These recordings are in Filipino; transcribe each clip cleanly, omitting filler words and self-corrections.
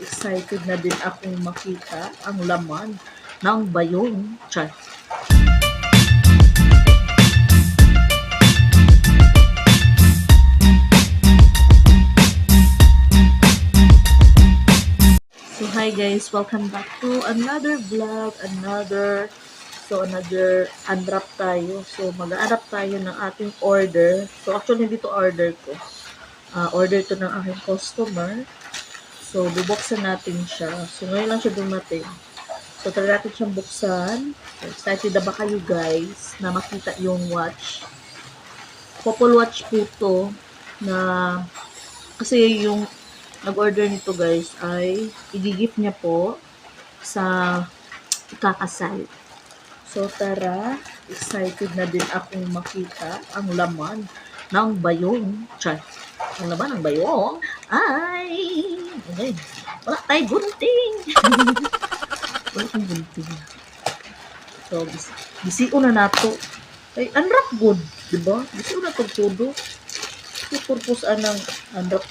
excited na din akong makita ang laman ng bayong. Char. So hi guys, welcome back to another vlog, another unwrap tayo. So mag-unwrap tayo ng ating order. So actually hindi to order ko. Order to ng aking customer. So bubuksan natin siya. So ngayon lang siya dumating. So try natin siyang buksan. So, excited na ba kayo guys na makita yung watch? Couple watch po to na kasi yung nag-order nito guys ay i-gift niya po sa ikakasal. So tara, excited na din akong makita ang laman ng bayong. Char. Ang laman ng bayong ay okay. Wala tayo gunting. Wala tayong gunting. So bisiun na nato. Ay unwrap good, di ba? Bisiun na todo. Yung purpose anang unwrap.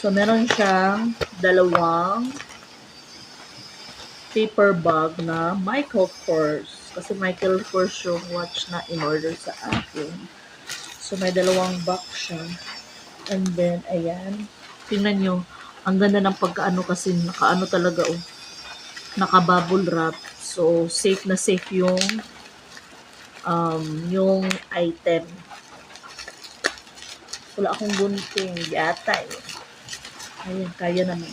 So, meron siyang dalawang paper bag na Michael Kors. Kasi Michael Kors yung watch na in-order sa akin. So, may dalawang box siya. And then, ayan. Tingnan nyo. Ang ganda ng pagkaano kasi nakaano talaga oh. Naka-bubble wrap. So, safe na safe yung item. Wala akong gunting. Yata eh. Ayan, kaya naman.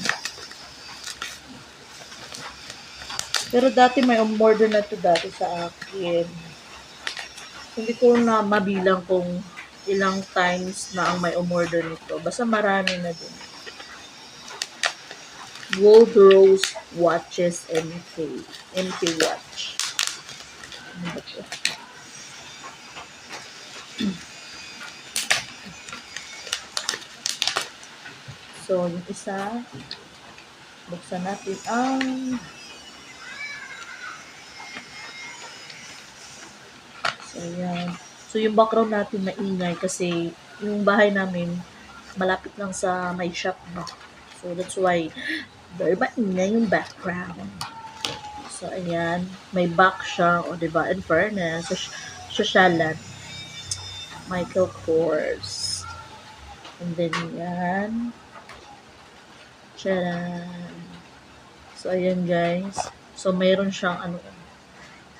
Pero dati may umorder na to dati sa akin. Hindi ko na mabilang kung ilang times na ang may umorder nito. Basta marami na din. Gold Rose Watches MK. MK Watch. Ano ba ito? So, yung isa, buksan natin ang so, yan. So, yung background natin maingay kasi yung bahay namin malapit lang sa may shop na. So, that's why very maingay yung background. So, ayan. May back siya, o diba? In fairness, sosyalan. Michael Kors. And then, yan. Charan. So, ayan guys. So, mayroon siyang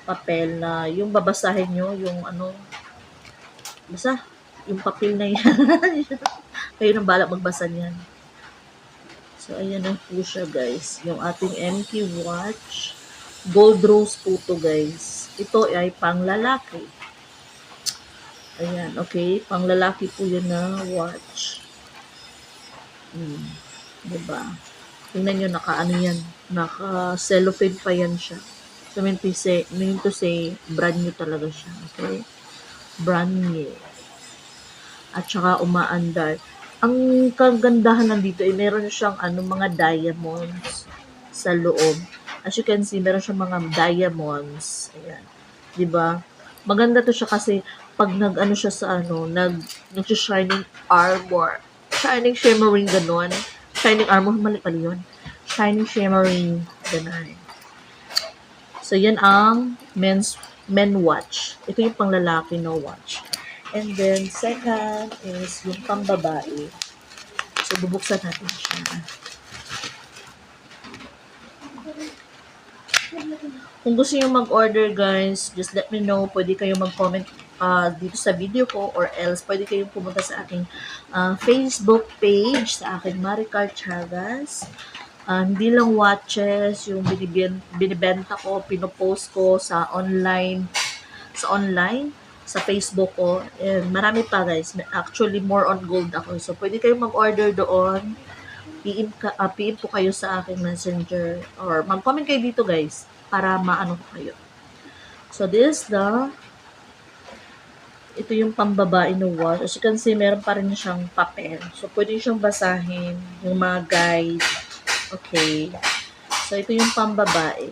papel na yung babasahin nyo, yung basta, yung papel na yan. Kayo nang balak magbasa niyan. So, ayan na po siya guys. Yung ating MK watch. Gold Rose po to guys. Ito ay pang lalaki. Ayan, okay. Pang lalaki po yun na watch. Diba? Tingnan nyo, naka-ano yan. Naka-cellophane pa yan siya. So, mean to say, brand new talaga siya. Okay? Brand new. At saka, umaandar. Ang kagandahan nandito, meron siyang mga diamonds sa loob. As you can see, meron siyang mga diamonds. Ayan. Diba? Maganda to siya kasi, pag nag-ano siya sa nag-shining armor. Shining, shimmering, ganon. Shining armor, mali pala yun. Shining, shimmering, ganun. So, yan ang men watch. Ito yung pang lalaki na watch. And then, second is yung pang babae. So, bubuksan natin siya. Kung gusto nyo mag-order, guys, just let me know. Pwede kayo mag-comment dito sa video ko or else pwede kayong pumunta sa aking Facebook page, sa aking Maricar Chagas. Hindi lang watches, yung binibenta ko, pinopost ko sa online, sa Facebook ko. And marami pa guys. Actually, more on gold ako. So, pwede kayong mag-order doon. PM po kayo sa aking messenger or mag-comment kayo dito guys para maano ko kayo. So, ito yung pambabae na watch. As you can see, meron pa rin siyang papel. So, pwede siyang basahin yung mga guide. Okay. So, ito yung pambabae.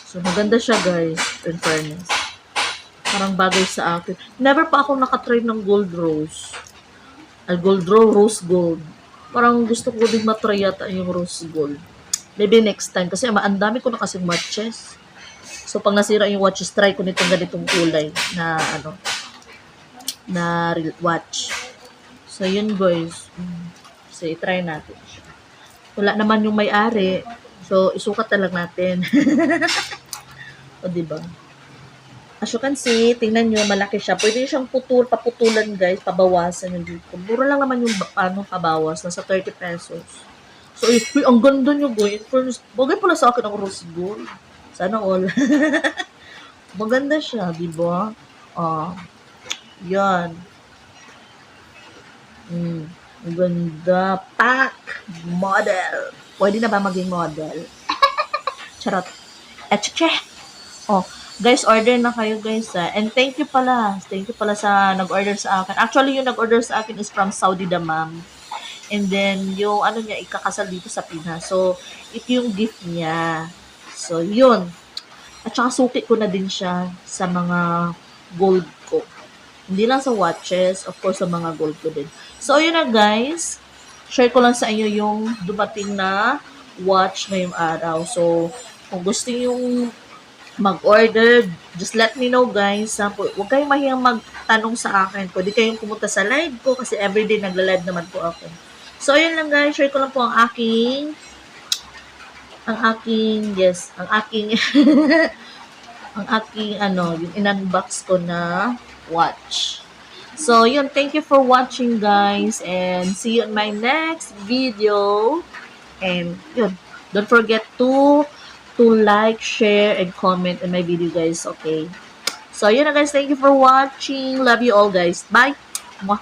So, maganda siya guys, in fairness. Parang bagay sa akin. Never pa ako nakatry ng gold rose. Gold rose gold. Parang gusto ko din matry yata yung rose gold. Maybe next time. Kasi ang dami ko na kasing watches. So, pag nasira yung watches, try ko nitong ganitong kulay na, na watch. So, yun guys. So, i-try natin siya. Wala naman yung may-ari. So, isukat na lang natin. O, diba? As you can see, tingnan nyo, malaki siya. Pwede siyang paputulan guys, pabawasan yung dito. Mura lang naman yung pabawas, nasa 30 pesos. So, ang ganda nyo guys. Bagay pala sa akin ang rose gold. Sana all. Maganda siya, di ba? Yan. Ang ganda. Pack! Model. Pwede na ba maging model? Charot. Etche. Guys, order na kayo guys. And thank you pala. Thank you pala sa nag-order sa akin. Actually, yung nag-order sa akin is from Saudi Damam. And then, yung niya, ikakasal dito sa Pinas. So, ito yung gift niya. So, yun. At saka suki ko na din siya sa mga gold ko. Hindi lang sa watches, of course, sa mga gold ko din. So, yun na guys. Share ko lang sa inyo yung dumating na watch ngayong araw. So, kung gusto yung mag-order, just let me know guys. Huwag kayong mahiyang magtanong sa akin. Pwede kayong pumunta sa live ko kasi everyday nagla-live naman po ako. So, ayun lang guys. Share ko lang po ang aking yung in-unbox ko na watch. So, yun. Thank you for watching guys and see you in my next video. And yun. Don't forget to like, share, and comment on my video guys, okay? So, yun na guys. Thank you for watching. Love you all guys. Bye! Mwah.